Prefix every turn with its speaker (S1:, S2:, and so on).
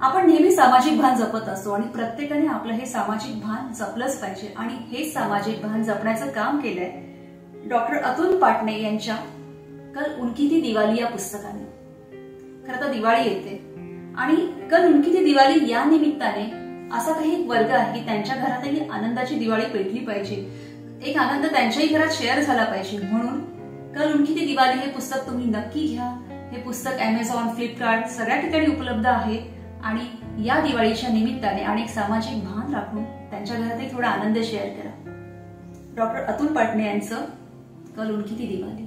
S1: आपण नेहमी सामाजिक भान जपत असतो आणि प्रत्येकाने आपलं हे सामाजिक भान जपलंच पाहिजे आणि हे सामाजिक भान जपण्याचं काम केलंय डॉक्टर अतुल पाटणे यांच्या कल उनकी थी दिवाळी या पुस्तकाने। खरं तर दिवाळी येते आणि कल उनकी थी दिवाळी या निमित्ताने असा काही एक वर्ग आहे की त्यांच्या घरातही आनंदाची दिवाळी पेटली पाहिजे, एक आनंद त्यांच्याही घरात शेअर झाला पाहिजे। म्हणून कल उनकी थी दिवाळी हे पुस्तक तुम्ही नक्की घ्या। हे पुस्तक Amazon, फ्लिपकार्ट सगळ्या ठिकाणी उपलब्ध आहे आणि या दिवाळीच्या निमित्ताने आणि एक सामाजिक भान राखून त्यांच्या घरातही थोडा आनंद शेअर करा। डॉक्टर अतुल पाटणे यांचं कल उनकी थी दिवाळी।